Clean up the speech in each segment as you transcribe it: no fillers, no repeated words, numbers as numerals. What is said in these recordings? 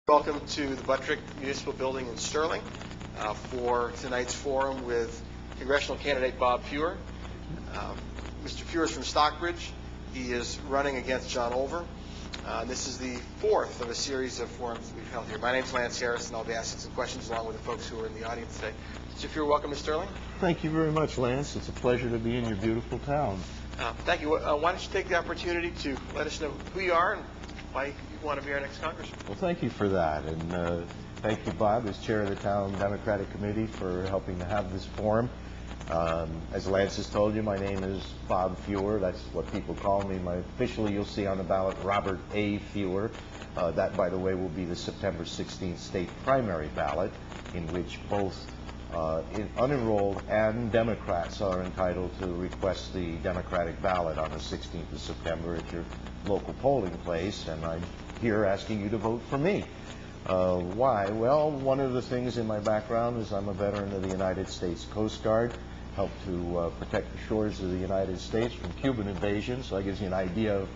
Welcome to the Buttrick Municipal Building in Sterling for tonight's forum with congressional candidate Bob Feuer. Mr. Feuer is from Stockbridge. He is running against John Olver. This is the fourth of a series of forums we've held here. My name is Lance Harris, and I'll be asking some questions along with the folks who are in the audience today. Mr. Feuer, welcome to Sterling. Thank you very much, Lance. It's a pleasure to be in your beautiful town. Thank you. Why don't you take the opportunity to let us know who you are and why you want to be our next congressman. Well, thank you for that, and thank you, Bob, as chair of the Town Democratic Committee, for helping to have this forum. As Lance has told you, my name is Bob Feuer. That's what people call me. Officially, you'll see on the ballot Robert A. Feuer. That, by the way, will be the September 16th state primary ballot, in which both unenrolled and Democrats are entitled to request the Democratic ballot on the 16th of September at your local polling place, and I'm here asking you to vote for me. Why? Well, one of the things in my background is I'm a veteran of the United States Coast Guard, helped to protect the shores of the United States from Cuban invasion, so that gives you an idea of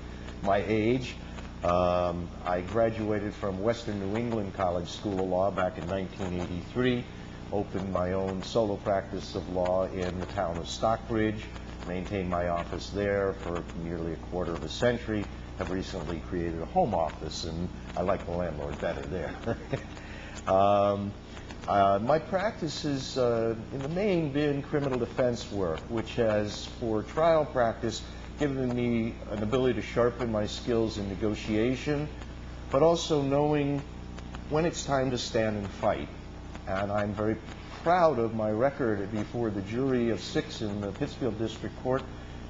my age. I graduated from Western New England College School of Law back in 1983, opened my own solo practice of law in the town of Stockbridge, maintained my office there for nearly a quarter of a century, have recently created a home office, and I like the landlord better there. My practice has, in the main, been criminal defense work, which has, for trial practice, given me an ability to sharpen my skills in negotiation, but also knowing when it's time to stand and fight. And I'm very proud of my record before the jury of 6 in the Pittsfield District Court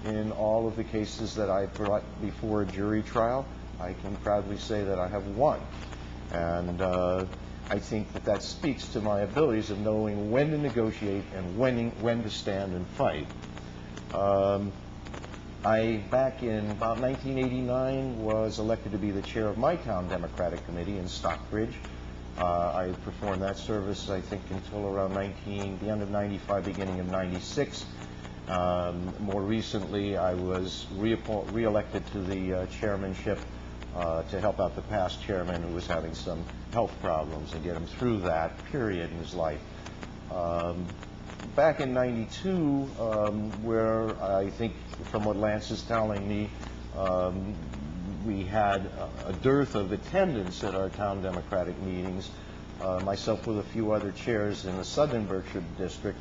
in all of the cases that I brought before a jury trial. I can proudly say that I have won. And I think that that speaks to my abilities of knowing when to negotiate and when to stand and fight. I, back in about 1989, was elected to be the chair of my town Democratic Committee in Stockbridge. I performed that service, I think, until around the end of 95, beginning of 96. More recently, I was re-elected to the chairmanship to help out the past chairman who was having some health problems and get him through that period in his life. Back in 92, where I think, from what Lance is telling me, we had a dearth of attendance at our town Democratic meetings. Myself with a few other chairs in the Southern Berkshire District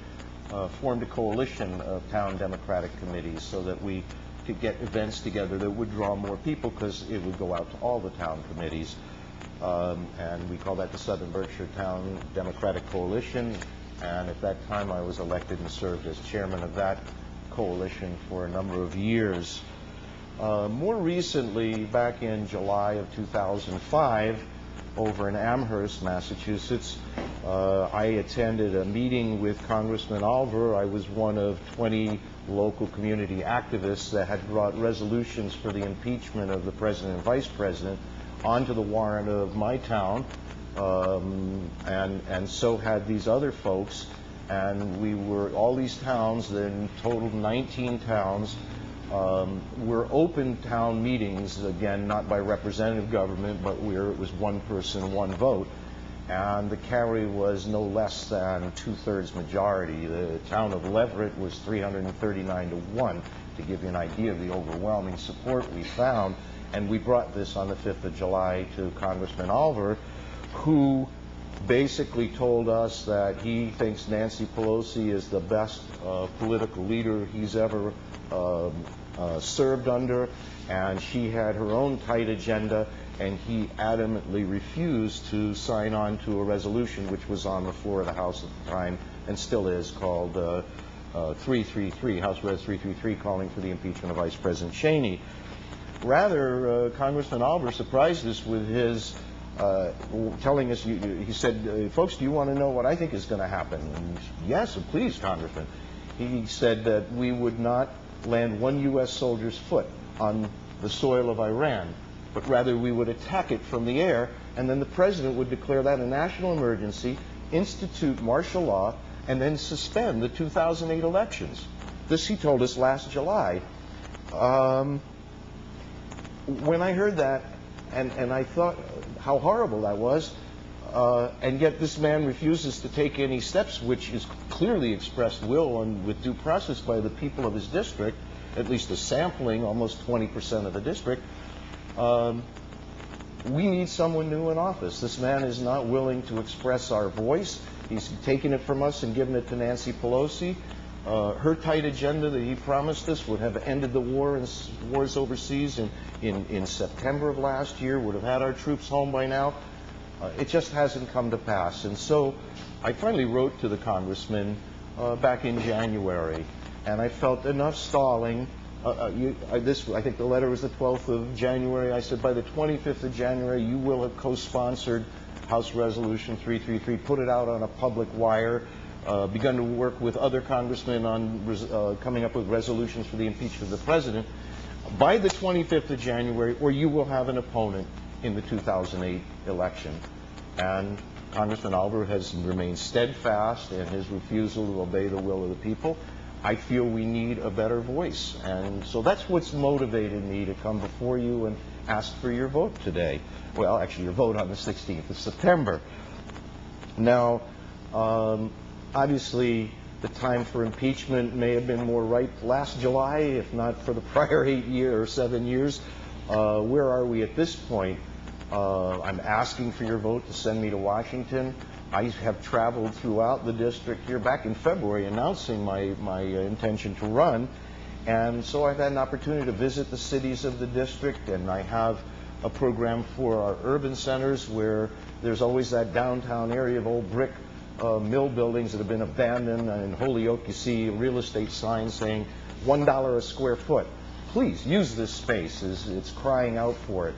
formed a coalition of town Democratic committees so that we could get events together that would draw more people, because it would go out to all the town committees. And we call that the Southern Berkshire Town Democratic Coalition. And at that time, I was elected and served as chairman of that coalition for a number of years. More recently, back in July of 2005, over in Amherst, Massachusetts, I attended a meeting with Congressman Olver. I was one of 20 local community activists that had brought resolutions for the impeachment of the president and vice president onto the warrant of my town, and so had these other folks. And we were, all these towns, then totaled 19 towns, were open town meetings, again, not by representative government, but where it was one person, one vote. And the carry was no less than 2/3 majority. The town of Leverett was 339 to 1, to give you an idea of the overwhelming support we found. And we brought this on the 5th of July to Congressman Olver, who basically told us that he thinks Nancy Pelosi is the best political leader he's ever served under, and she had her own tight agenda, and he adamantly refused to sign on to a resolution which was on the floor of the House at the time and still is, called 333, House Res 333, calling for the impeachment of Vice President Cheney. Rather, Congressman Olver surprised us with his telling us, he said, folks, do you want to know what I think is going to happen? And yes, please, Congressman. He said that we would not land one U.S. soldier's foot on the soil of Iran, but rather we would attack it from the air, and then the president would declare that a national emergency, institute martial law, and then suspend the 2008 elections. This he told us last July. When I heard that, and I thought how horrible that was, And yet this man refuses to take any steps, which is clearly expressed will and with due process by the people of his district, at least a sampling, almost 20% of the district. We need someone new in office. This man is not willing to express our voice. He's taken it from us and given it to Nancy Pelosi. Her tight agenda that he promised us would have ended the wars overseas in September of last year, would have had our troops home by now. It just hasn't come to pass. And so I finally wrote to the congressman back in January, and I felt enough stalling. I think the letter was the 12th of January. I said, by the 25th of January, you will have co-sponsored House Resolution 333, put it out on a public wire, begun to work with other congressmen on coming up with resolutions for the impeachment of the president. By the 25th of January, or you will have an opponent in the 2008 election. And Congressman Oliver has remained steadfast in his refusal to obey the will of the people. I feel we need a better voice. And so that's what's motivated me to come before you and ask for your vote today. Well, actually, your vote on the 16th of September. Now, obviously, the time for impeachment may have been more ripe last July, if not for the prior 8 years or 7 years. Where are we at this point? I'm asking for your vote to send me to Washington. I have traveled throughout the district here back in February announcing my intention to run. And so I've had an opportunity to visit the cities of the district, and I have a program for our urban centers where there's always that downtown area of old brick mill buildings that have been abandoned. And in Holyoke, you see a real estate sign saying $1 a square foot. Please use this space. It's crying out for it.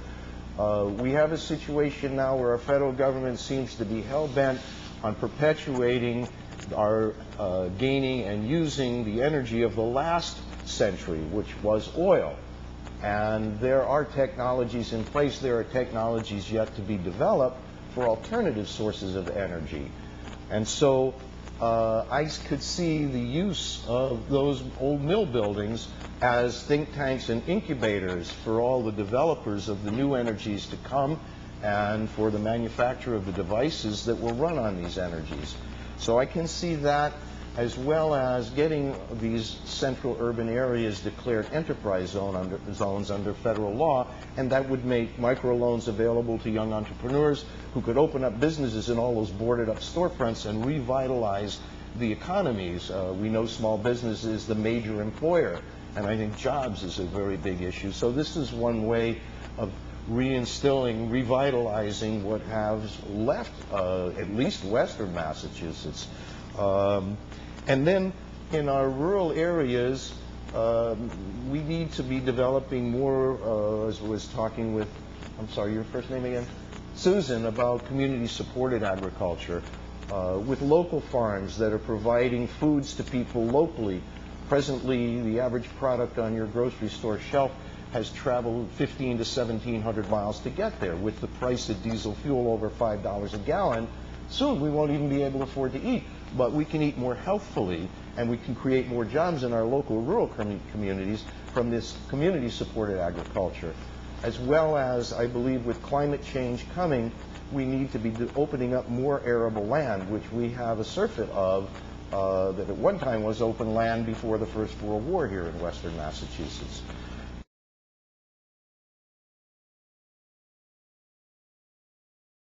We have a situation now where our federal government seems to be hell-bent on perpetuating our gaining and using the energy of the last century, which was oil. And there are technologies in place, there are technologies yet to be developed for alternative sources of energy. And so I could see the use of those old mill buildings as think tanks and incubators for all the developers of the new energies to come and for the manufacture of the devices that will run on these energies. So I can see that, as well as getting these central urban areas declared enterprise zones under federal law, and that would make microloans available to young entrepreneurs who could open up businesses in all those boarded up storefronts and revitalize the economies. We know small business is the major employer, and I think jobs is a very big issue. So this is one way of reinstilling, revitalizing what has left at least western Massachusetts. And then in our rural areas, we need to be developing more, as I was talking with, I'm sorry, your first name again? Susan, about community-supported agriculture, with local farms that are providing foods to people locally. Presently, the average product on your grocery store shelf has traveled 1,500 to 1,700 miles to get there. With the price of diesel fuel over $5 a gallon, soon we won't even be able to afford to eat. But we can eat more healthfully, and we can create more jobs in our local rural communities from this community-supported agriculture. As well as, I believe, with climate change coming, we need to be opening up more arable land, which we have a surfeit of that at one time was open land before the First World War here in western Massachusetts.